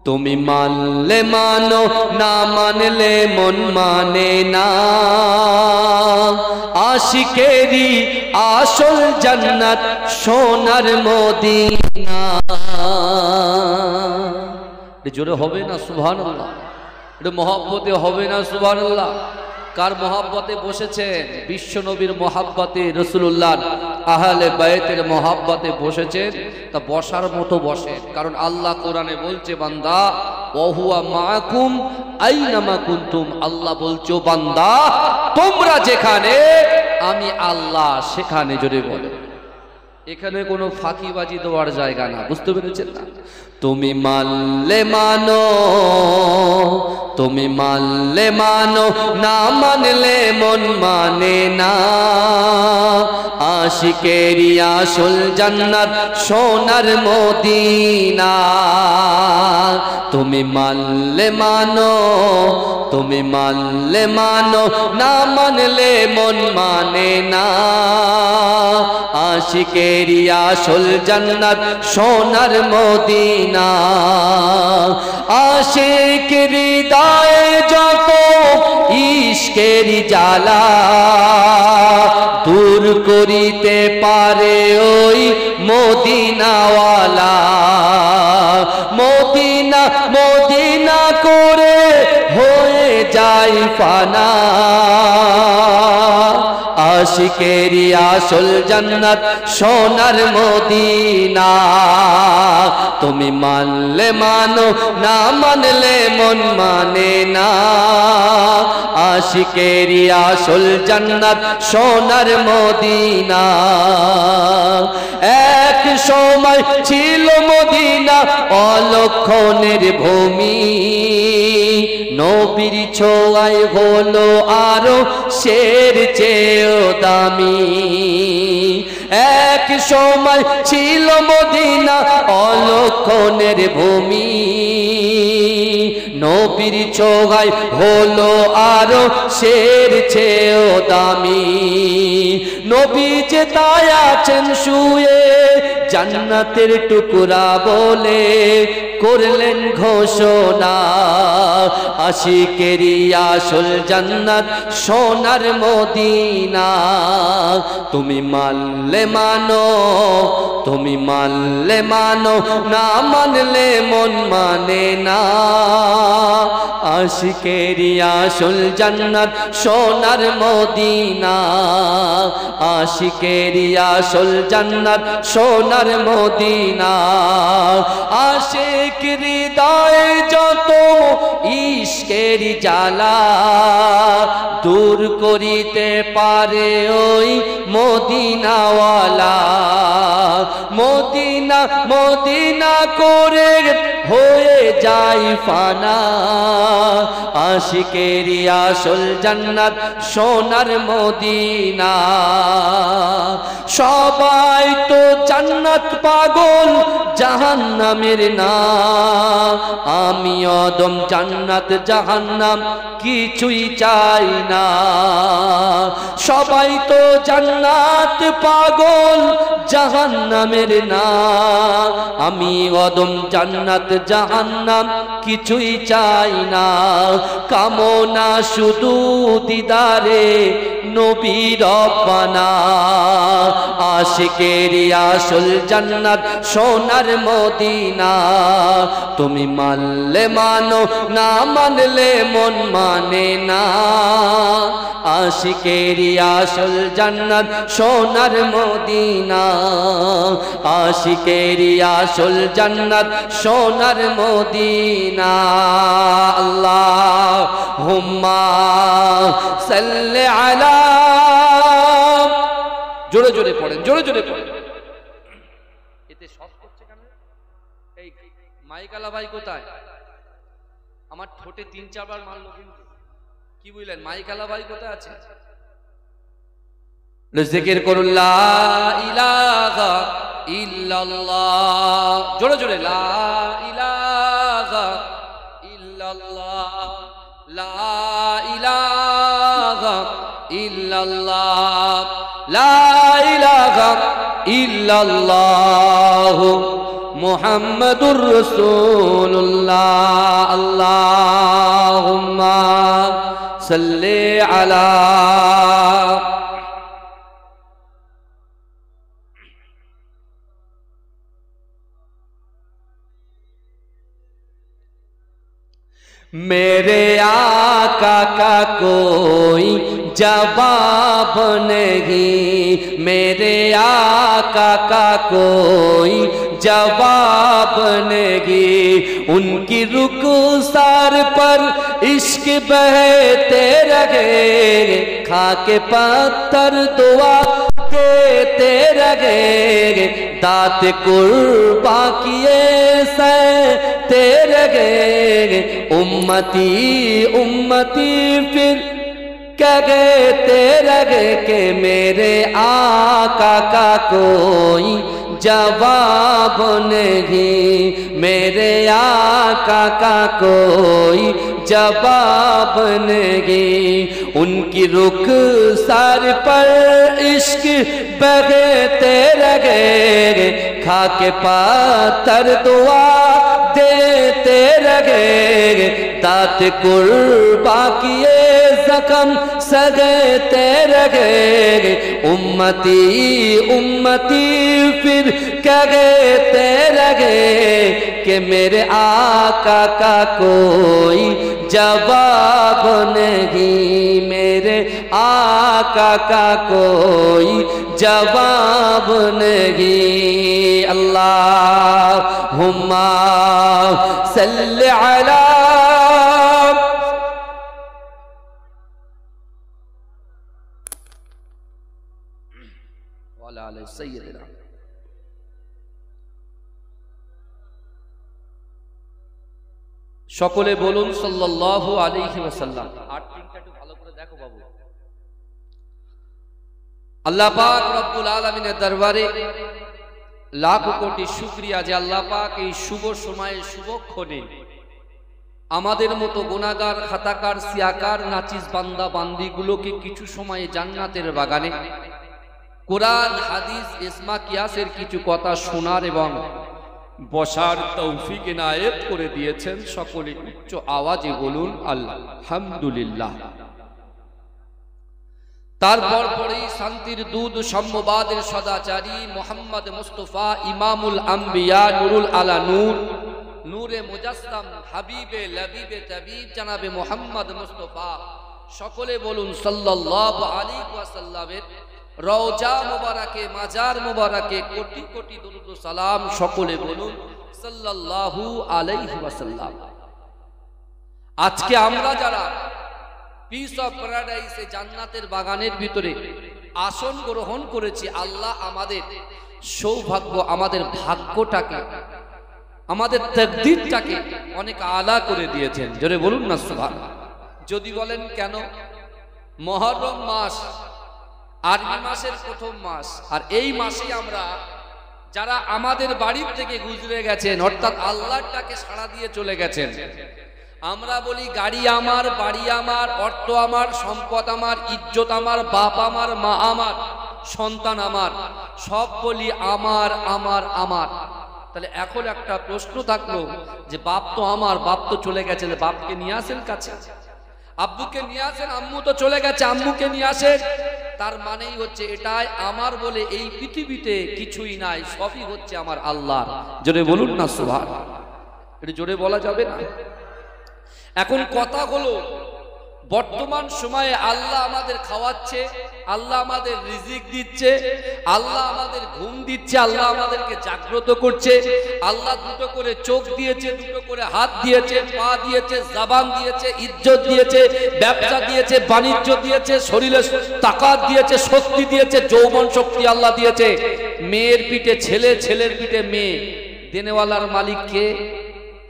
তুমি মানলে মানো, না মানলে মন মানে না। আশিকেরি আসল জান্নাত সোনার মদিনা। জোরে হবে না সুবহানাল্লাহ? এটা মহব্বতে হবে না সুবহানাল্লাহ? কার মহব্বতে বসেছেন? বিশ্ব নবীর মহব্বতে, রাসূলুল্লাহ আহলে বায়তের মহব্বতে বসেছেন। তা বসার মতো বসেন, কারণ আল্লাহ কোরআনে বলছে বান্দা ওহুয়া মাকুম আইনামা কুনতুম। আল্লাহ বলছো বান্দা তোমরা যেখানে, আমি আল্লাহ সেখানে। জোরে বলে, এখানে কোনো ফাঁকিবাজি দেওয়ার জায়গা না। বুঝতে পেরেছেন না? তুমি মানলে মানো, তুমি মানলে মানো, না মানলে মন মানে না। আশিকেরি আসল জান্নাত সোনার মদিনা। তুমি মানলে মানো, তুমি মানলে মানো, না মানলে মন মানে না। আশিকেরি আসল জান্নাত সোনার মদিনা। আশিকের হৃদয়ে যত ইশকের জ্বালা, দূর করিতে পারে ওই মদিনাওয়ালা। মদিনা মদিনা করে হয়ে যায় ফানা। আশিকেরি আসল জান্নাত সোনার মদিনা। তুমি মানলে মানো, না মানলে মন মানে না। আশিকেরি আসল জান্নাত সোনার মদিনা। এক সময় ছিল মদিনা অলক্ষণের ভূমি, নবীর ছোঁয়ায় হলো আরো শের চেয়েও দামি। এক সময় ছিল মদিনা অলক্ষণের ভূমি, নবীর ছোঁয়ায় হলো আরো শের চেয়েও দামি। নবী যে তাই আছেন শুয়ে, জান্নাতের টুকরা বলে করলেন ঘোষণা। আশিকেরি আসল জান্নাত সোনার মদিনা। তুমি মানলে মানো, তুমি মানলে মানো, না মানলে মন মানে না। আশিকেরি আসল জান্নাত সোনার মদিনা। আশিকেরি আসল জান্নাত সোনার মদিনা। আশিক হৃদয়ে যত ইশকের জ্বালা, দূর করিতে পারে ওই মদিনাওয়ালা। মদিনা মদিনা করে হয়ে যায় ফানা। আশিকেরি আসল জান্নাত সোনার মদিনা। সবাই তো জান্নাত পাগল, জাহান্নামের না। আমি অদম জান্নাত জাহান্নাম কিছুই চাই না। সবাই তো জান্নাত পাগল, জাহান্নামের না। আমি অদম জান্নাত জাহান্নাম কিছুই চাই না। কামনা শুধু দিদারে নবী রব্বানা। আশিকেরি আসল জান্নাত সোনার মদিনা। তুমি মানলে মানো, না মানলে মন মানে না। আশিকেরি আসল জান্নাত সোনার মদিনা। আশিকেরি আসল জান্নাত সোনার মদিনা। আল্লাহুম্মা সাল্লি আলা। জোরে জোরে পড়েন, জোরে জোরে পড়েন। এতে সব করছে কেন? এই মাইকালা ভাই কোথায়? আমার ঠোঁটে 3-4 বার মারলো কিন্তু। কি বুঝলেন? মাইকালা ভাই কোথায় আছে? জিকির করুন লা ইলাহা ইল্লাল্লাহ। জোরে জোরে লা ইলাহা ইল্লাল্লাহ, লা ইলাহা ইল্লাল্লাহ, লা ইলাহা ইল্লাল্লাহ মুহাম্মাদুর রাসূলুল্লাহ। আল্লাহুম্মা সাল্লি আলা मेरे आका का कोई जवाब नहीं, मेरे आका का कोई जवाब नहीं। उनकी रुखसार पर इश्क बहते रहे, खाके पत्थर दुआ देते रहे। दात कुर्बा किए सहते रहे। उम्मती उम्मती फिर कहते रहे कि मेरे आका का कोई जवाब नहीं, मेरे आका का कोई जवाब नहीं। उनकी रुखसार पर इश्क बहते रहे, खाके पत्थर दुआ देते रहे। दात कुर्बा किए जख्म सगते रहे। उम्मती उम्मती फिर कहते रहे कि मेरे आका का कोई जवाब नहीं, मेरे आका का कोई जवाब नहीं। अल्लाहुम्मा सल्ली अला वाला आले सय्यिदना। সকলে বলুন সাল্লাল্লাহু আলাইহি ওয়াসাল্লাম। আর তিনটা একটু ভালো করে দেখো বাবু। আল্লাহ পাক রব্বুল আলামিনের দরবারে লাখ কোটি শুকরিয়া যে আল্লাহ পাক এই শুভ সময়ে শুভক্ষণে আমাদের মতো গুনাহগার খাতাকার সিয়াকার নাচিস বান্দা বান্দিগুলোকে কিছু সময়ে জান্নাতের বাগানে কোরআন হাদিস ইসমা কিয়াসের কিছু কথা শোনার এবং বসার তৌফিক ইনায়েত করে দিয়েছেন। সকলে উচ্চ আওয়াজে বলুন আলহামদুলিল্লাহ। তারপর পরেই শান্তির দূত সম্মবাদের সদাচারী মুহাম্মদ মুস্তাফা ইমামুল আম্বিয়া নুরুল আলা নূর নূরে মুজাসসাম হাবিবে লবিবে তাবিব জনাবে মুহাম্মদ মুস্তাফা সকলে বলুন সাল্লাল্লাহু আলাইহি ওয়াসাল্লামের রওজা মুবারাকে মাজার মুবারাকে কোটি কোটি দরুদ ও সালাম। সকলে বলুন সাল্লাল্লাহু আলাইহি ওয়াসাল্লাম। আজকে আমরা যারা পিস অফ প্যারাডাইসে জান্নাতের বাগানের ভিতরে আসন গ্রহণ করেছি, আল্লাহ আমাদের সৌভাগ্য, আমাদের ভাগ্যটাকে, আমাদের তাকদীরটাকে অনেক আলা করে দিয়েছেন। জোরে বলুন না সুবহানাল্লাহ। যদি বলেন কেন, মুহররম মাস আরবি মাসের প্রথম মাস, আর এই মাসে আমরা যারা আমাদের বাড়ির থেকে গুজরে গেছেন অর্থাৎ আল্লাহটাকে সাড়া দিয়ে চলে গেছেন, আমরা বলি গাড়ি আমার, বাড়ি আমার, অর্থ আমার, সম্পদ আমার, ইজ্জত আমার, বাপ আমার, মা আমার, সন্তান আমার, সব বলি আমার আমার আমার। তাহলে এখন একটা প্রশ্ন থাকলো যে বাপ তো আমার, বাপ তো চলে গেছে, বাপকে নিয়ে আসেন কাছে, আব্বুকে নিয়ে আসেন, আম্মু তো চলে গেছে, আম্মুকে নিয়ে আসেন। তার মানেই হচ্ছে এটাই আমার বলে এই পৃথিবীতে কিছুই নাই, সবই হচ্ছে আমার আল্লাহর। জোরে বলুন না সুবহানাল্লাহ। এটা জোরে বলা যাবে না। এখন কথা হলো বর্তমান সময়ে আল্লাহ আমাদের খাওয়াচ্ছে, আল্লাহ আমাদের রিজিক দিচ্ছে, আল্লাহ আমাদের ঘুম দিচ্ছে, আল্লাহ আমাদেরকে জাগ্রত করছে, আল্লাহ দুটো করে চোখ দিয়েছে, দুটো করে হাত দিয়েছে, পা দিয়েছে, জবান দিয়েছে, ইজ্জত দিয়েছে, ব্যবসা দিয়েছে, বাণিজ্য দিয়েছে, শরীরে তাকাত দিয়েছে, শক্তি দিয়েছে, যৌবন শক্তি আল্লাহ দিয়েছে। মেয়ের পিঠে ছেলে, ছেলের পিঠে মেয়ে, দেনেওয়ালার মালিক কে?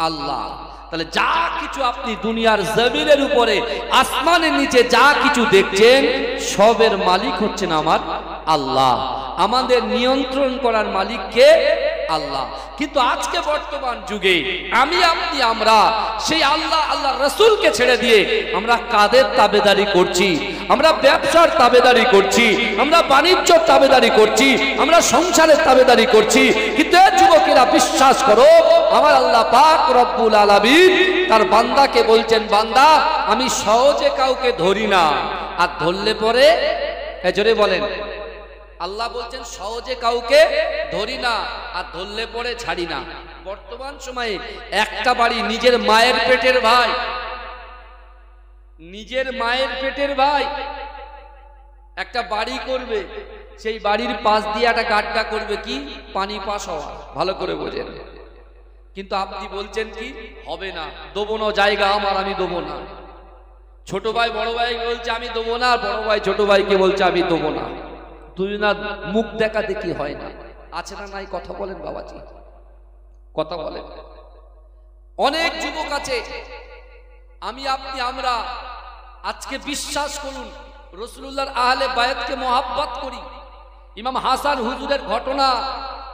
আল্লাহ। তাহলে যা কিছু আপনি দুনিয়ার জমিনের উপরে আসমানের নিচে যা কিছু দেখছেন সবের মালিক হচ্ছেন আমার আল্লাহ। আমাদের নিয়ন্ত্রণ করার মালিক কে? আল্লাহ। কিন্তু আজকে বর্তমান যুগে আমি আপনি আমরা সেই আল্লাহ আল্লাহ রাসূলকে ছেড়ে দিয়ে আমরা কাদের তাবেদারি করছি? আমরা ব্যবসার তাবেদারি করছি, আমরা বাণিজ্যর তাবেদারি করছি, আমরা সংসারের তাবেদারি করছি। কিন্তু যুবকেরা বিশ্বাস করো, আমার আল্লাহ পাক রব্বুল আলামিন তার বান্দাকে বলছেন, বান্দা আমি সহজে কাউকে ধরি না, আর ধরলে পরে জোরে বলেন, আল্লাহ বলছেন সহজে কাউকে ধরি না, আর ধরলে পরে ছাড়ি না। বর্তমান সময়ে একটা বাড়ি নিজের মায়ের পেটের ভাই, নিজের মায়ের পেটের ভাই একটা বাড়ি করবে, সেই বাড়ির পাশ দিয়ে একটা গাড্ডা করবে, কি পানি পাস হওয়া, ভালো করে বোঝেন। কিন্তু আপনি বলছেন কি হবে না, দেবো না, জায়গা আমার, আমি দেবো না। ছোট ভাই বড় ভাই বলছে আমি দেবো না, বড় ভাই ছোট ভাইকে বলছে আমি দেবো না। দুজনার মুখ দেখা দেখি হয় না, আছে না নাই? কথা বলেন বাবাজি, কথা বলেন। অনেক যুবক আছে, আমি আপনি আমরা আজকে বিশ্বাস করুন রাসূলুল্লাহর আহলে বায়াতকে মহব্বত করি। ইমাম হাসান হুজুরের ঘটনা,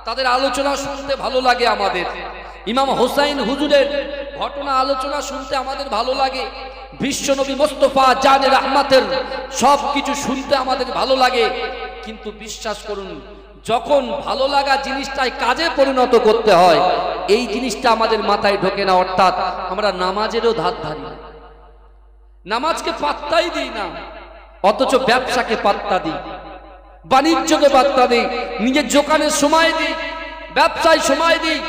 তাদের আলোচনা শুনতে ভালো লাগে আমাদের। ইমাম হোসাইন হুজুরের ঘটনা আলোচনা শুনতে আমাদের ভালো লাগে। বিশ্বনবী মোস্তফা জানে রহমতের সব কিছু শুনতে আমাদের ভালো লাগে। কিন্তু বিশ্বাস করুন, যখন ভালো লাগা জিনিসটাই কাজে পরিণত করতে হয়, এই জিনিসটা আমাদের মাথায় ঢোকে না। অর্থাৎ আমরা নামাজেরও ধার ধারি না, নামাজকে পাত্তাই দিই না, অথচ ব্যবসাকে পাত্তা দিই, বাণিজ্যকে পাত্তা দিই, নিজের দোকানের সময় দিই, ব্যবসায় সময় দিই,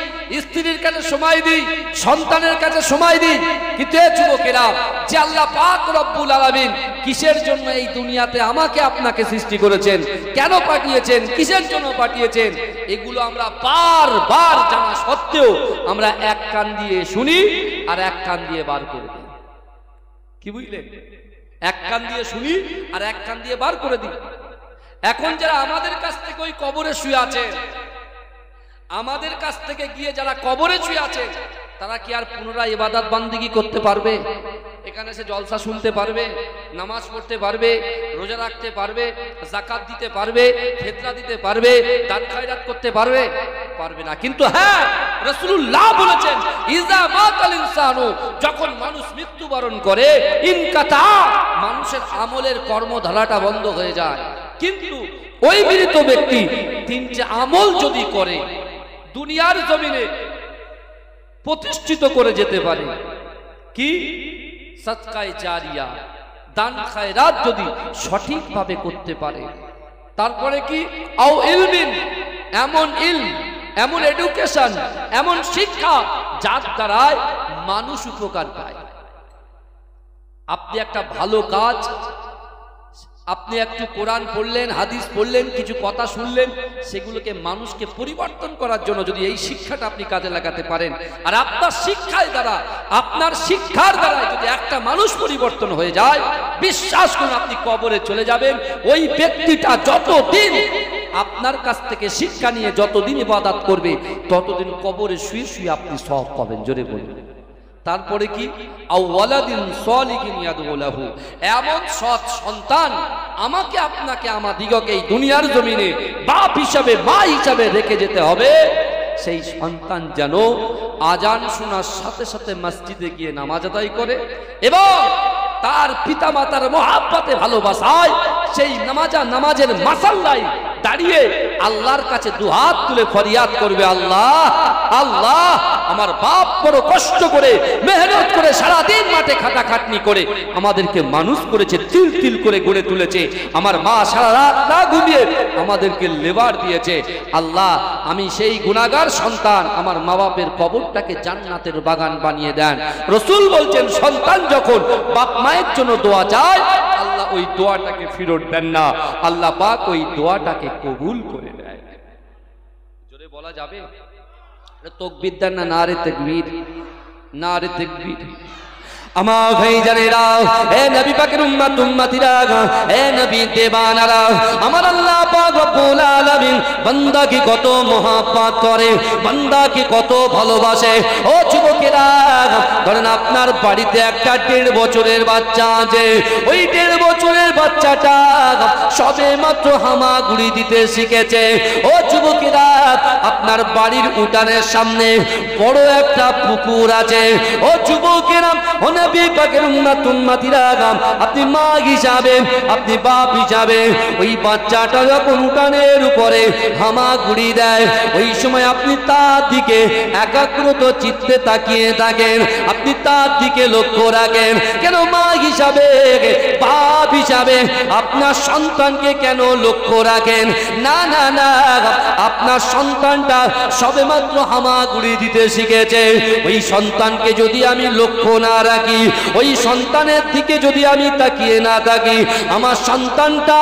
স্ত্রীর কাছে সময় দিই, সন্তানের কাছে সময় দিই। কিন্তু এ যুবকেরা, যে আল্লাহ পাক রব্বুল আলামিন কিসের জন্য এই দুনিয়াতে আমাকে আপনাকে সৃষ্টি করেছেন, কেন পাঠিয়েছেন, কিসের জন্য পাঠিয়েছেন, এগুলো আমরা বারবার জানা সত্ত্বেও আমরা এক কান দিয়ে শুনি আর এক কান দিয়ে বার করে দিই। কি বুঝলেন? এক কান দিয়ে শুনি আর এক কান দিয়ে বার করে দিই। এখন যারা আমাদের কাছ থেকে ওই কবরে শুয়ে আছে, আমাদের কাছ থেকে গিয়ে যারা কবরে শুয়ে আছে, তারা কি আর পুনরায় ইবাদত বান্দিগি করতে পারবে? এখানে এসে জলসা শুনতে পারবে, নামাজ পড়তে পারবে, রোজা রাখতে পারবে, যাকাত দিতে পারবে, ফিতরা দিতে পারবে, দান খয়রাত করতে পারবে? পারবে না। কিন্তু হ্যাঁ, রাসূলুল্লাহ বলেছেন, ইজা মাতাল ইনসানু, যখন মানুষ মৃত্যুবরণ করে, ইনকাতা, মানুষের আমলের কর্মধারাটা বন্ধ হয়ে যায়। কিন্তু ওই মৃত ব্যক্তি তিনটে আমল যদি করে, দুনিয়ার জমিনে প্রতিষ্ঠিত করে যেতে পারে। কি? সদকায়ে জারিয়া, দান খায়রাত যদি সঠিকভাবে করতে পারে। তারপরে কি? আও ইলমিন, এমন ইলম, এমন এডুকেশন, এমন শিক্ষা যার দ্বারায় মানুষ উপকার পায়। আপনি একটা ভালো কাজ, আপনি একটু কোরআন পড়লেন, হাদিস পড়লেন, কিছু কথা শুনলেন, সেগুলোকে মানুষকে পরিবর্তন করার জন্য যদি এই শিক্ষাটা আপনি কাজে লাগাতে পারেন, আর আপনার শিক্ষার দ্বারা, আপনার শিক্ষার দ্বারা যদি একটা মানুষ পরিবর্তন হয়ে যায়, বিশ্বাস করুন আপনি কবরে চলে যাবেন। ওই ব্যক্তিটা যতদিন আপনার কাছ থেকে শিক্ষা নিয়ে যতদিন ইবাদত করবে, ততদিন কবরে শুয়ে শুয়ে আপনি সওয়াব পাবেন। জোরে বলুন। তারপরে কি? আও ওয়ালাদিন সালিহিন ইয়াদউ লাহু, এমন সৎ সন্তান আমাকে আপনাকে আমাদিগকে এই দুনিয়ার জমিনে বাপ হিসাবে, মা হিসাবে রেখে যেতে হবে। সেই সন্তান যেন আজান শোনার সাথে সাথে মসজিদে গিয়ে নামাজ আদায় করে এবং তার পিতামাতার মহব্বতে ভালোবাসায় সেই নামাজের মাসাল্লায় দাঁড়িয়ে আল্লাহর কাছে দুহাত তুলে ফরিয়াদ করবে, আল্লাহ আল্লাহ, আমার বাপ বড় কষ্ট করে মেহনত করে সারাদিন মাঠে খাটাখাটনি করে আমাদেরকে মানুষ করেছে, তিল তিল করে গড়ে তুলেছে। আমার মা সারা রাত না ঘুমিয়ে আমাদেরকে লেবার দিয়েছে। আল্লাহ, আমি সেই গুনাহগার সন্তান, আমার মা বাপের কবরটাকে জান্নাতের বাগান বানিয়ে দেন। রাসূল বলছেন, সন্তান যখন বাপ মায়ের জন্য দোয়া চায়, আল্লাহ ওই দোয়াটাকে ফেরত দেন না, আল্লাহ পাক ওই দোয়াটাকে কবুল করে নেয়। জোরে বলা যাবে? তাকবীর দেন না? নারে তাকবীর, নারে তাকবীর। আমার ভাইজানেরা, এ নবী পাকের উম্মত উম্মতিরা, এ নবী দেবানারা, আমার আল্লাহ পাক রব্বুল আলামিন বান্দাকে কত মহব্বত করে, বান্দাকে কত ভালোবাসে। ও যুবকেরা, ধরেন আপনার বাড়িতে একটা 1.5 বছরের বাচ্চা আছে, ওই 1.5 বছরের বাচ্চাটা সবে মাত্র হামাগুড়ি দিতে শিখেছে। ও যুবকেরা, আপনার বাড়ির উঠানের সামনে বড় একটা পুকুর আছে। ও যুবকেরা, ও নবী পাকের উম্মতিরা, আপনি মা হিসাবে, আপনি বাপ হিসাবে ওই বাচ্চাটা যখন উঠানের উপরে হামাগুড়ি দেয়, ওই সময় আপনি তার দিকে একাগ্রত চিত্তে তাকিয়ে থাকেন, আপনি তার দিকে লক্ষ্য রাখেন। কেন মা হিসাবে, বাপ হিসাবে আপনার সন্তানকে কেন লক্ষ্য রাখেন? না না না, আপনার সন্তানটা সবেমাত্র হামাগুড়ি দিতে শিখেছে। ওই সন্তানকে যদি আমি লক্ষ্য না রাখি, ওই সন্তানের দিকে যদি আমি তাকিয়ে না থাকি, আমার সন্তানটা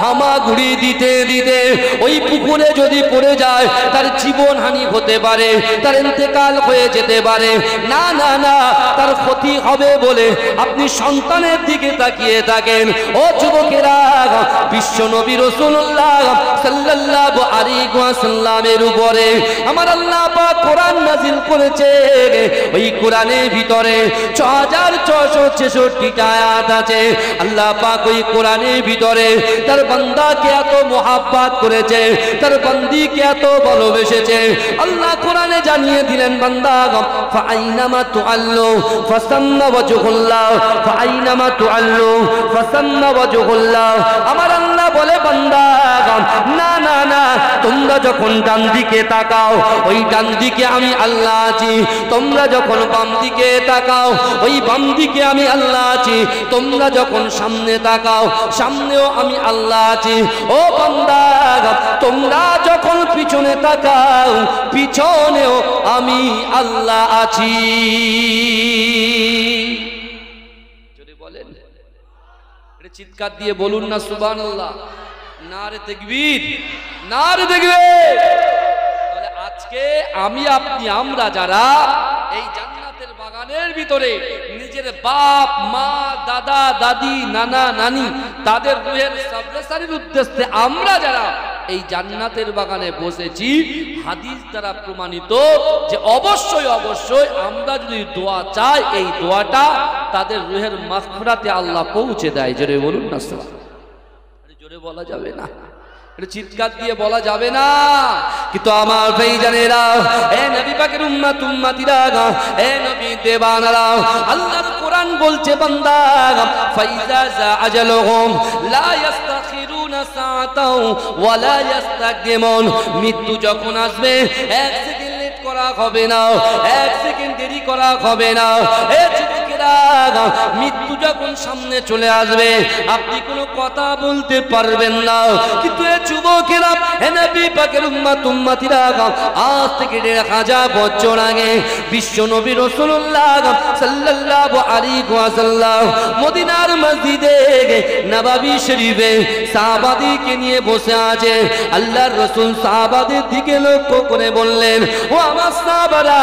হামাগুড়ি দিতে দিতে ওই পুকুরে যদি পড়ে যায়, তার জীবনহানি হতে পারে, তার ইন্তেকাল হয়ে যেতে পারে। না না না, তার ক্ষতি হবে বলে আপনি সন্তানের দিকে তাকিয়ে থাকেন। ও যুবকেরা, বিশ্ব নবী রাসূলুল্লাহ সাল্লাল্লাহু আলাইহি ওয়াসাল্লামের উপরে আমার আল্লাহ পাক কোরআন নাযিল করেছে। ওই কোরআনের ভিতরে 6666টা আয়াত আছে। আল্লাহ পাক ওই কোরআনের ভিতরে তার বান্দাকে এত মোহাব্বত করেছে, তার বান্দিকে এত ভালোবেসেছে। আল্লাহ কোরআনে জানিয়ে দিলেন, বান্দা ফাআইনামা তুআল্লু ফাসাম্মা ওয়াজহুল্লাহ, ফাআইনামা তুআল্লু ফাসাম্মা ওয়াজহুল্লাহ। আমার আল্লাহ বলে, বান্দা না না না, তোমরা যখন ডান দিকে তাকাও, ওই ডান দিকে আমি আল্লাহ আছি। তোমরা যখন বাম দিকে তাকাও, ওই বাম দিকে আমি আল্লাহ আছি। তোমরা যখন সামনে তাকাও, সামনেও আমি আল্লাহ আছি। ও বান্দা, তোমরা যখন পিছনে তাকাও, পিছনেও আমি আল্লাহ আছি। যদি বলেন, এটা চিৎকার দিয়ে বলুন না সুবহানাল্লাহ, নারে তাকবীর, নারে তাকবীর। তাহলে আজকে আমি আপনি আমরা যারা এই জান্নাতের বাগানের ভিতরে নিজের বাপ মা দাদা দাদি নানা নানি তাদের রুহের সাবরেসারির উদ্দেশ্যে আমরা যারা এই জান্নাতের বাগানে বসেছি, হাদিস দ্বারা প্রমাণিত যে অবশ্যই অবশ্যই আমরা যদি দোয়া চাই, এই দোয়াটা তাদের রুহের মাগফিরাতে আল্লাহ পৌঁছে দেয়। জোরে বলুন না সুবহানাল্লাহ। জোরে বলা যাবে না, এটা চিৎকার দিয়ে বলা যাবে না। কিন্তু আমার ভাইজানেরা, এ নবী পাকের উম্মতিরা, এ নবী দেবানারা, আল্লাহর কোরআন বলছে, বান্দা ফাইজা জা আজালুহুম লা ইস্তাখিরুনা সাআতাও ওয়া লা ইস্তাকদিমুন। মৃত্যু যখন আসবে, এক সেকেন্ড লেট করা হবে না, এক সেকেন্ড দেরি করা হবে না। এ যুবকেরা, মৃত্যু যখন সামনে চলে আসবে, আপনি কোনো কথা বলতে পারবেন না। কিন্তু এ যুবকেরা, হে নবী পাকের উম্মতিরা, আজ থেকে 1000 বছর আগে বিশ্ব নবী রাসূলুল্লাহ সাল্লাল্লাহু আলাইহি ওয়াসাল্লাম মদিনার মসজিদে নববী শরীফে সাহাবাদেরকে নিয়ে বসে আছে। আল্লাহর রাসূল সাহাবাদের দিকে লক্ষ্য করে বললেন, ও আমার সাহাবারা,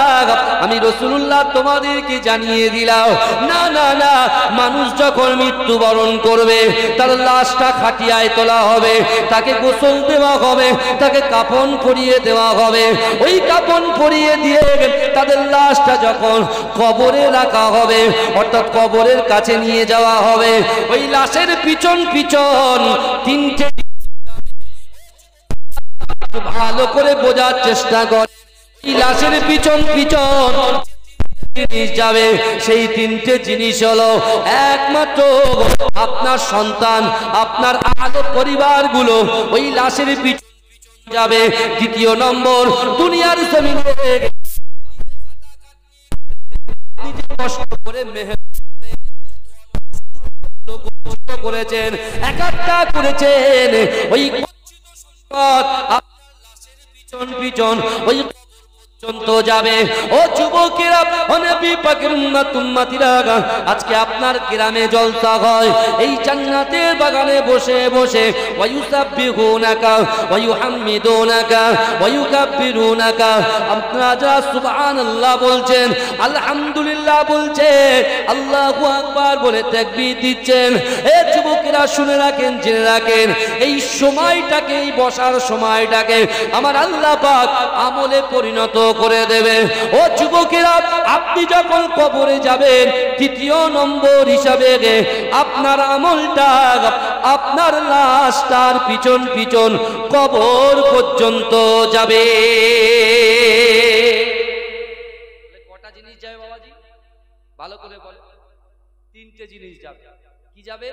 আমি রাসূলুল্লাহ তোমাদেরকে জানিয়ে দিলাম, না না না, মানুষ যখন মৃত্যুবরণ করবে, তার লাশটা খাটিয়ায় তোলা হবে, তাকে গোসল দেওয়া হবে, তাকে কাফন পরিয়ে দেওয়া হবে। ওই কাফন পরিয়ে দিয়ে তাদের লাশটা যখন কবরে রাখা হবে, অর্থাৎ কবরের কাছে নিয়ে যাওয়া হবে, ওই লাশের পিছন পিছন তিনটে, ভালো করে বোঝার চেষ্টা কর, এই লাশের পিছন পিছন জিনিস যাবে। সেই তিনটে জিনিস হলো, একমাত্র আপনার সন্তান, আপনার আহত পরিবারগুলো ওই লাশের পিছন যাবে। দ্বিতীয় নম্বর, দুনিয়ার জমিনে নিজে কষ্ট করে মেহনত করেছেন, একাত্তা করেছেন, ওই পিছন পিছন ওই যাবে। ও যুবকেরা, ও নবী পাকের উম্মতিরা, আজকে আপনার গ্রামে জলসা হয়, এই জান্নাতের বাগানে বসে বসে ওয়ায়ুসাব্বিহুনাকা ওয়ায়ুহাম্মিদুনাকা ওয়ায়ুকাব্বিরুনাকা, আপনারা যারা সুবহানাল্লাহ বলছেন, আলহামদুলিল্লাহ বলছেন, আল্লাহু আকবার বলে তাকবীর দিচ্ছেন। এ যুবকেরা, শুনে রাখেন, জেনে রাখেন, এই সময়টাকে, এই বসার সময়টাকে আমার আল্লাহ পাক আমলে পরিণত করে দেবে। ও যুবকেরা, আপনি যখন কবরে যাবেন, তৃতীয় নম্বর হিসাবে আপনার আমলটা আপনার লাশ তার পিছন পিছন কবর পর্যন্ত যাবে। কটা জিনিস যাবে বাবাজি? ভালো করে বলে। তিনটে জিনিস যাবে। কি যাবে?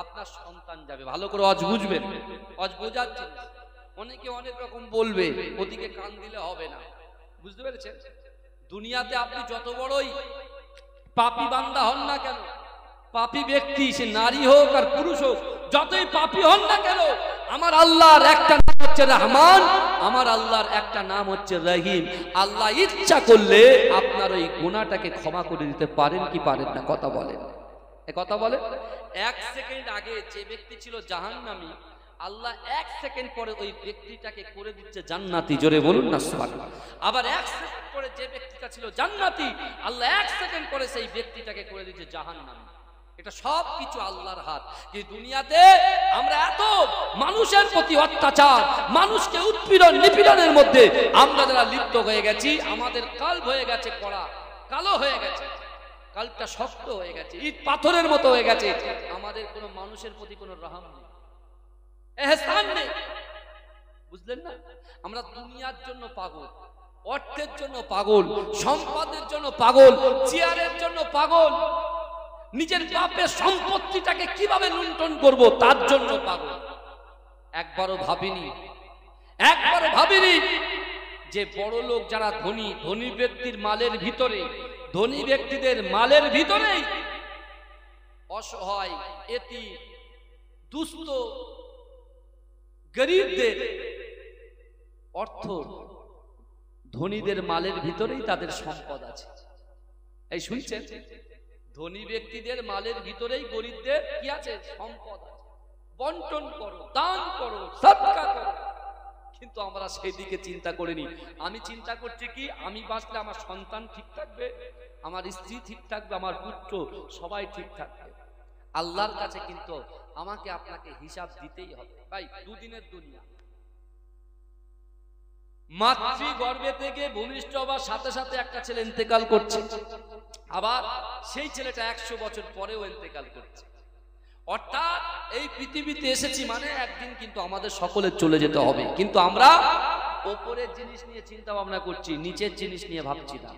আপনার সন্তান যাবে। ভালো করে অজ বুঝবেন, অজ বোঝার জিনিস। অনেকে অনেক রকম বলবে, ওদিকে কান দিলে হবে না। বুঝতে পেরেছেন? দুনিয়াতে আপনি যত বড়ই পাপী বান্দা হন না কেন, পাপী ব্যক্তি, সে নারী হোক আর পুরুষ হোক, যতই পাপী হন না কেন, আমার আল্লাহর একটা নাম হচ্ছে রহমান, আমার আল্লাহর একটা নাম হচ্ছে রহিম। আল্লাহ ইচ্ছা করলে আপনার ওই গুনাহটাকে ক্ষমা করে দিতে পারেন কি পারেন না? কথা বলেন, কথা বলেন। 1 সেকেন্ড আগে যে ব্যক্তি ছিল জাহান্নামী, আল্লাহ 1 সেকেন্ড পরে ওই ব্যক্তিটাকে করে দিচ্ছে জান্নাতি। জোরে বলুন না সুবহানাল্লাহ। আবার 1 সেকেন্ড পরে যে ব্যক্তিটা ছিল জান্নাতি, আল্লাহ 1 সেকেন্ড পরে সেই ব্যক্তিটাকে করে দিচ্ছে জাহান্নামী। এটা সব কিছু আল্লাহর হাত। যে দুনিয়াতে আমরা এত মানুষের প্রতি অত্যাচার, মানুষকে উৎপীড়ন নিপীড়নের মধ্যে আমরা যারা লিপ্ত হয়ে গেছি, আমাদের কাল্ব হয়ে গেছে কড়া, কালো হয়ে গেছে, কাল্বটা শক্ত হয়ে গেছে, ইট পাথরের মতো হয়ে গেছে। আমাদের কোনো মানুষের প্রতি কোনো রহম নেই, এহসান নেই। বুঝলেন না? আমরা দুনিয়ার জন্য পাগল, অর্থের জন্য পাগল, সম্পদের জন্য পাগল, চেয়ারের জন্য পাগল, নিজের বাপের সম্পত্তিটাকে কিভাবে লুণ্ঠন করব তার জন্য পাগল। একবারও ভাবিনি যে বড় লোক যারা ধনী, ধনী ব্যক্তির মালের ভিতরে, ধনী ব্যক্তিদের মালের ভিতরেই অসহায়, এতিম, দুস্থ, গরিবদের অর্থ, ধনীদের মালের ভিতরেই তাদের সম্পদ আছে। এই শুনছেন? ধনী ব্যক্তিদের মালের ভিতরেই গরিবদের কি আছে? সম্পদ আছে। বন্টন করো, দান করো, সদকা করো। কিন্তু আমরা সেই দিকে চিন্তা করিনি। আমি চিন্তা করছি কি, আমি বাঁচলে আমার সন্তান ঠিক থাকবে, আমার স্ত্রী ঠিক থাকবে, আমার পুত্র সবাই ঠিক থাকবে। আল্লাহর কাছে কিন্তু আমাকে আপনাকে হিসাব দিতেই হবে। ভাই, দুদিনের দুনিয়া। মাতৃ গর্ভে থেকে ভূমিষ্ঠ হবার সাথে সাথে একটা ছেলে ইন্তেকাল করছে, আবার সেই ছেলেটা 100 বছর পরেও ইন্তেকাল করছে। অর্থাৎ এই পৃথিবীতে এসেছি মানে একদিন কিন্তু আমাদের সকলের চলে যেতে হবে। কিন্তু আমরা ওপরের জিনিস নিয়ে চিন্তা ভাবনা করছি, নিচের জিনিস নিয়ে ভাবছি না।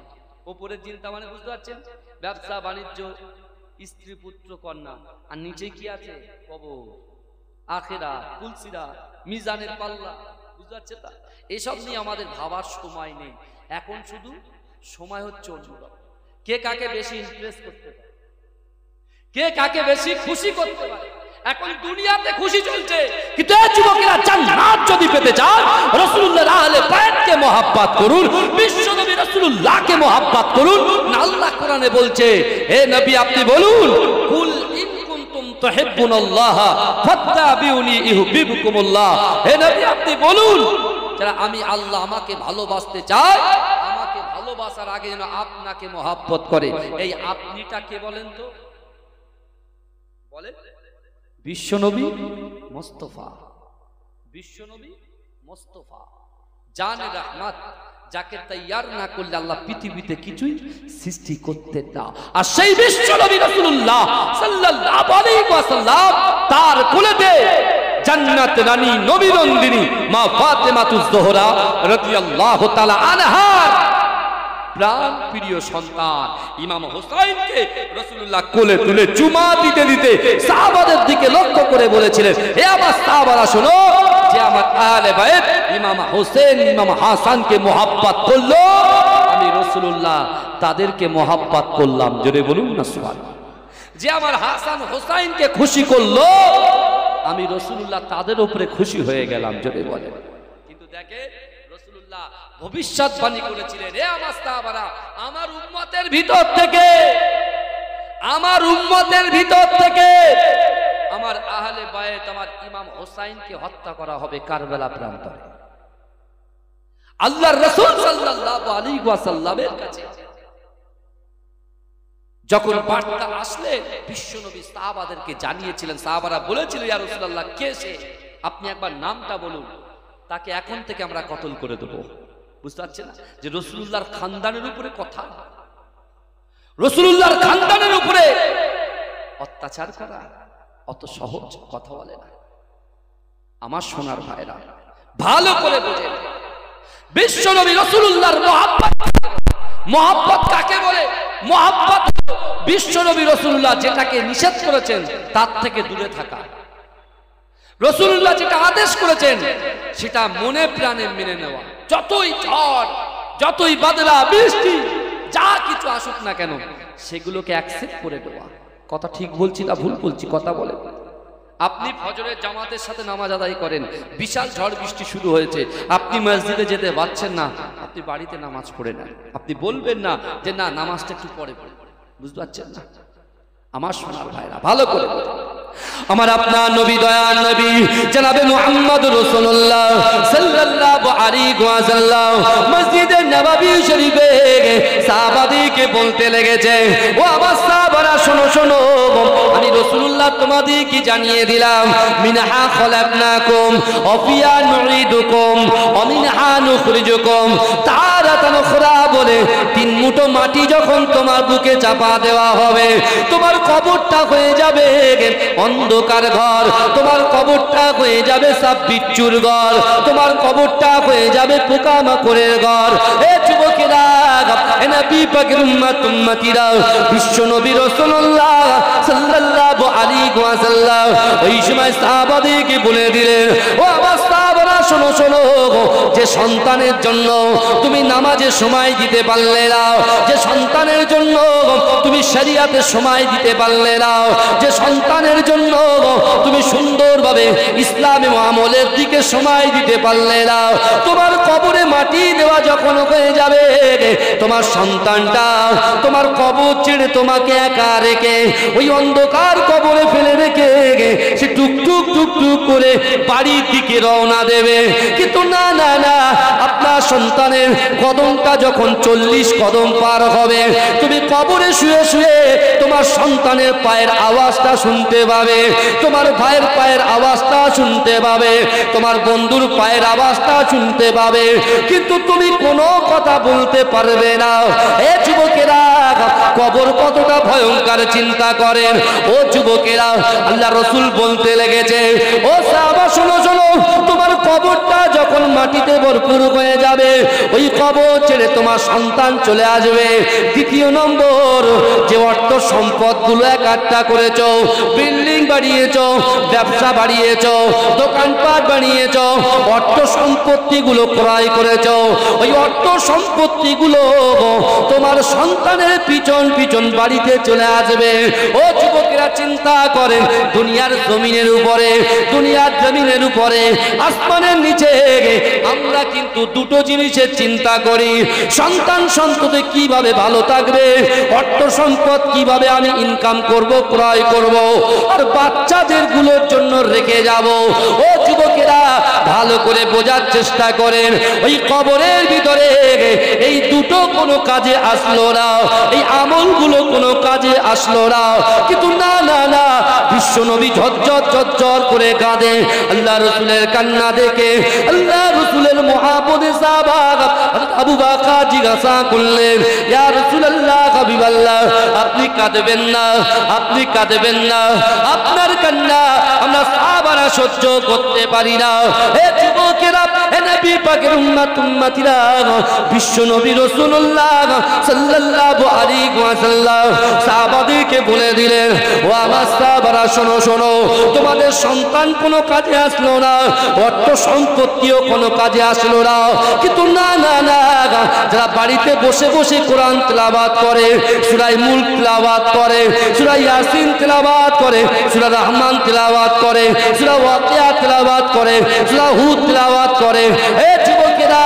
ওপরের চিন্তা মানে বুঝতে পারছেন? ব্যবসা বাণিজ্য, স্ত্রী পুত্র কন্যা, আর নিচে কি আছে? কবর, আখিরাত, তুলসিরাত, মিজানের পাল্লা। বুঝতে পারছেন? এসব নিয়ে আমাদের ভাবার সময় নেই। এখন শুধু সময় হচ্ছে অন্যরকম। কে কাকে বেশি ইমপ্রেস করতে পারে, কে কাকে বেশি খুশি করতে পারে। এখন দুনিয়াতে খুশি চলছে, কিন্তু এই যুবকেরা জান্নাত যদি পেতে চান, রাসূলুল্লাহর আহলে বাইতকে মহব্বত করুন, বিশ্বনবী রাসূলুল্লাহকে মহব্বত করুন। না, আল্লাহ কোরআনে বলছে, হে নবী আপনি বলুন, কুল ইন কুনতুম তুহিব্বুনাল্লাহ ফাত্তাবিউনি ইউহিব্বুকুমুল্লাহ। হে নবী আপনি বলুন, যারা আমি আল্লাহ আমাকে ভালোবাসতে চাই, আমাকে ভালোবাসার আগে যেন আপনাকে মহব্বত করে। এই আপনিটা কে বলেন তো? বলেন। বিশ্বনবী মুস্তাফা, বিশ্বনবী মুস্তাফা, জানে রহমত, যাকে তৈয়ার না করলে আল্লাহ পৃথিবীতে কিছুই সৃষ্টি করতেন না। আর সেই বিশ্বনবী রাসূলুল্লাহ সাল্লাল্লাহু আলাইহি ওয়াসাল্লাম, তার কোলেতে জান্নাত রানী নবী নন্দিনী মা ফাতেমাতুজ জোহরা রাদিয়াল্লাহু তাআলা আনহার প্রাণ প্রিয় সন্তান ইমাম হোসাইনকে রাসূলুল্লাহ কোলে তুলে চুমা দিতে দিতে সাহাবাদের দিকে লক্ষ্য করে বলেছিলেন, হে আমার সাহাবারা শোনো, যে আমার আহলে বাইত ইমাম হোসেন ইমাম হাসানকে মহব্বত করলো, আমি রাসূলুল্লাহ তাদেরকে মহব্বত করলাম। জোরে বলুন না সুবহানাল্লাহ। যে আমার হাসান হোসাইনকে খুশি করলো, আমি রাসূলুল্লাহ তাদের উপরে খুশি হয়ে গেলাম। জোরে বলেন। কিন্তু দেখে রাসূলুল্লাহ ভবিষ্যৎবাণী করেছিলেন, হে আমার সাহাবারা, আমার উম্মতের ভিতর থেকে, আমার উম্মতের ভিতর থেকে আমার আহলে বাইত আমার ইমাম হোসাইনকে হত্যা করা হবে কারবালা প্রান্তরে। আল্লাহর রাসূল সাল্লাল্লাহু আলাইহি ওয়াসাল্লামের কাছে যখন বার্তা আসলে বিশ্বনবী সাহাবাদেরকে জানিয়েছিলেন, সাহাবারা বলেছিলেন, ইয়া রাসূলুল্লাহ কে সে? আপনি একবার নামটা বলুন, তাকে এখন থেকে আমরা কতল করে দেব। বুঝতে পারছেন যে রাসূলুল্লাহর খানদানের উপরে কথা, রাসূলুল্লাহর খানদানের উপরে অত্যাচার করা, অত সহজ কথা বলে না। আমার সোনার ভাইরা ভালো করে বোঝেন, বিশ্বনবী রাসূলুল্লাহর মহব্বত কাকে বলে? মহব্বত বিশ্বনবী রাসূলুল্লাহ যেটাকে নিষেধ করেছেন তার থেকে দূরে থাকা, রাসূলুল্লাহ যেটা আদেশ করেছেন সেটা মনে প্রাণে মেনে নেওয়া। যতই ঝড়, যতই বাদলা বৃষ্টি, যা কিছু আসুক না কেন সেগুলোকে অ্যাকসেপ্ট করে দেওয়া। কথা ঠিক বলছি না ভুল বলছি? কথা বলে। আপনি ফজরের জামাতের সাথে নামাজ আদায় করেন, বিশাল ঝড় বৃষ্টি শুরু হয়েছে, আপনি মসজিদে যেতে পারছেন না, আপনি বাড়িতে নামাজ পড়ে নেন। আপনি বলবেন না যে না নামাজটা একটু পরে পড়ে, বুঝতে পারছেন না? আমার সোনার ভাইরা ভালো করে আমার আপনার নবী, দয়ার নবী জনাবে মুহাম্মদ রাসূলুল্লাহ সাল্লাল্লাহু আলাইহি ওয়াসাল্লাম মসজিদে নববী শরীফে সাহাবাদেরকে বলতে লেগেছে, ও আমার সাহাবারা শোনো শোনো, আমি রাসূলুল্লাহ তোমাদেরকে জানিয়ে দিলাম, মিনহা খলাকনাকুম ওয়া ফিহা নুঈদুকুম ওয়া মিনহা নুখরিজুকুম তারাতান উখরা বলে তিন মুঠো মাটি যখন তোমার বুকে চাপা দেওয়া হবে, তোমার কবরটা হয়ে যাবে অন্ধকার ঘর, তোমার কবরটা হয়ে যাবে সাপ বিচ্ছুর ঘর, তোমার কবরটা হয়ে যাবে পোকামাকড়ের ঘর। এ যুবকেরা, এ নবী পাকের উম্মতিরা, বিশ্ব নবী রাসূলুল্লাহ সাল্লাল্লাহু আলাইহি ওয়াসাল্লাম ওই সময় সাহাবাদেরকে বলে দিলেন, ও আমার সাহাবারা শোনো শোনো, যে সন্তানের জন্য তুমি নামাজের সময় দিতে পারলে না, যে সন্তানের জন্য তুমি শরিয়াতের সময় দিতে পারলে না, যে সন্তানের জন্য তুমি সুন্দরভাবে ইসলামী আমলের দিকে সময় দিতে পারলে না, তোমার কবরে মাটি দেওয়া যখন হয়ে যাবে, তোমার সন্তানটা তোমার কবর ছেড়ে তোমাকে একা রেখে ওই অন্ধকার কবরে ফেলে রেখে সে টুকটুক টুকটুক করে বাড়ির দিকে রওনা দেবে। কিন্তু না না না, আপনার সন্তানের কদমটা যখন 40 কদম পার হবে, তুমি কবরে শুয়ে শুয়ে তোমার সন্তানের পায়ের আওয়াজটা শুনতে পাবে, তোমার ভাইয়ের পায়ের আওয়াজটা শুনতে পাবে, তোমার বন্ধুর পায়ের আওয়াজটা শুনতে পাবে, কিন্তু তুমি কোনো কথা বলতে পারবে না। এ যুবকেরা, কবর কতটা ভয়ঙ্কর চিন্তা করেন। ও যুবকেরা, আল্লাহ রাসূল বলতে লেগেছে, ও সাহাবা শোনো শোনো, তোমার কবরটা যখন মাটিতে ভরপুর হয়ে যাবে, ওই কবর ছেড়ে তোমার সন্তান চলে আসবে। দ্বিতীয় নম্বর, যে অর্থ সম্পদগুলো একাট্টা করেছো, বিল্ডিং বাড়িয়েছো, ব্যবসা বাড়িয়েছো, দোকানপাট বানিয়েছো, অর্থ সম্পত্তিগুলো ক্রয় করেছো, ওই অর্থ সম্পত্তিগুলো তোমার সন্তানের পিছন পিছন বাড়িতে চলে আসবে। ও যুবকেরা চিন্তা করেন, দুনিয়ার জমিনের উপরে, দুনিয়ার জমিনের উপরে, আসমানের নিচে আমরা কিন্তু দুটো জিনিসের চিন্তা করি, সন্তান সন্ততি কিভাবে ভালো থাকবে, অর্থ সম্পদ কিভাবে আমি ইনকাম করব, ক্রয় করব, আর বাচ্চাদের গুলোর জন্য রেখে যাব। ও যুবকেরা ভালো করে বোঝার চেষ্টা করেন, ওই কবরের ভিতরে এই দুটো কোনো কাজে আসলো না, এই আমলগুলো কোনো কাজে আসলো না। কিন্তু না না না, বিশ্ব নবী ঝরঝর ঝরঝর করে কাঁদে। আল্লাহ রাসূলের কান্না দেখে আল্লাহ রাসূলের মুহাব্বতে সাহাবা আবু বকর জিজ্ঞাসা করলেন, ইয়া রাসূলুল্লাহ, হাবিবাল্লাহ, আপনি কাঁদবেন না, আপনি কাঁদবেন না, আপনার কান্না আমরা সাহাবারা সহ্য করতে পারি না। হে যুবকেরা, হে নবী পাকের উম্মতিরা, বিশ্ব নবী রাসূলুল্লাহ সাল্লাল্লাহু আলাইহি ওয়াসাল্লাম সাহাবাদেরকে বলে দিলেন, ও আমার সাহাবারা শোনো শোনো, তোমাদের সন্তান কোনো কাজে আসলো না, অর্থ সম্পত্তিও কোনো কাজে আসলো না, কিন্তু না না না, যারা বাড়িতে বসে বসে কোরআন তেলাওয়াত করে, সূরা মুলক তেলাওয়াত করে, সূরা ইয়াসিন তেলাওয়াত করে, সূরা রহমান তেলাওয়াত করে, সূরা ওয়াকিয়া তেলাওয়াত করে, সূরা হুদ তেলাওয়াত করে, এ যুবকেরা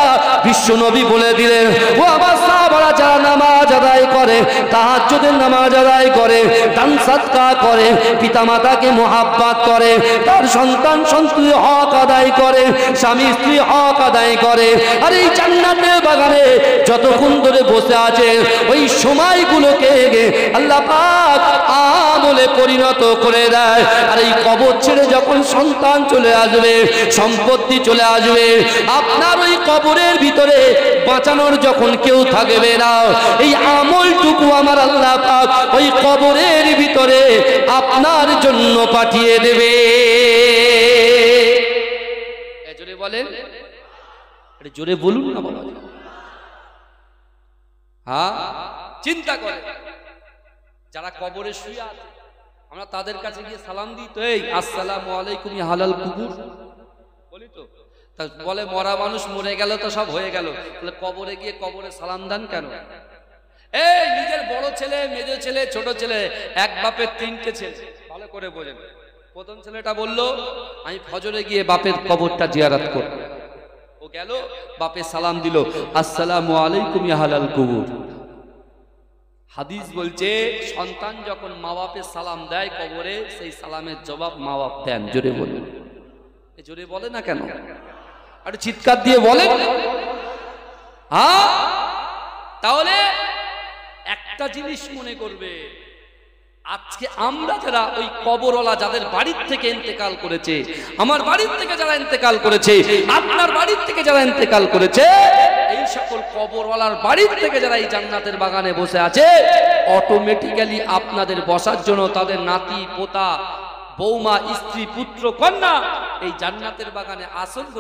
বিশ্ব নবী বলে দিলেন, ও আমার সাহাবারা যারা নামাজ আদায় করে, তাহাজ্জুদের নামাজ আদায় করে, দান সাদকা করে, পিতামাতাকে মুহাব্বত করে, তার সন্তান সন্ততি হক আদায় করে, স্বামী স্ত্রী হক আদায় করে, আর এই জান্নাতের বাগানে যতক্ষণ ধরে বসে আছে ওই সময়গুলোকে আল্লাহ পাক আমলে পরিণত করে দেয়। আর এই কবর ছেড়ে যখন সন্তান চলে আসবে, সম্পত্তি চলে আসবে, আপনার ওই কবরের ভিতরে বাঁচানোর যখন কেউ থাকবে দেবে না, এই আমলটুকু আমার আল্লাহ পাক ওই কবরের ভিতরে আপনার জন্য পাঠিয়ে দেবে। জোরে বলেন, জোরে বলুন না বাবা। হ্যাঁ, চিন্তা করে যারা কবরে শুয়ে আছে, আমরা তাদের কাছে গিয়ে সালাম দিই তো, এই আসসালামু আলাইকুম ইয়া হালাল কুবুর বলি তো। তা বলে মরা মানুষ মরে গেল তো সব হয়ে গেল, তাহলে কবরে গিয়ে কবরে সালাম দেন কেন? এই নিজের বড় ছেলে, মেজো ছেলে, ছোট ছেলে, এক বাপের তিনটে ছেলে, ভালো করে বোঝেন। প্রথম ছেলেটা বলল আমি ফজরে গিয়ে বাপের কবরটা জিয়ারত করব। ও গেল, বাপে সালাম দিল, আসসালামু আলাইকুম ইয়া হালাল কুবুর। হাদিস বলছে সন্তান যখন মা বাপের সালাম দেয় কবরে, সেই সালামের জবাব মা বাপ দেন। জোরে বলেন, জোরে বলে না কেন? আর চিৎকার দিয়ে বলেন। হ্যাঁ, তাহলে একটা জিনিস মনে করবে, আজকে আমরা যারা ওই কবরওয়ালা যাদের বাড়ির থেকে ইন্তেকাল করেছে, আমার বাড়ির থেকে যারা ইন্তেকাল করেছে, আপনার বাড়ির থেকে যারা ইন্তেকাল করেছে, এই সকল কবরওয়ালার বাড়ির থেকে যারা এই জান্নাতের বাগানে বসে আছে, অটোমেটিক্যালি আপনাদের বসার জন্য তাদের নাতি পোতা বৌমা স্ত্রী পুত্র কন্যা এই জান্নাতের বাগানে আসন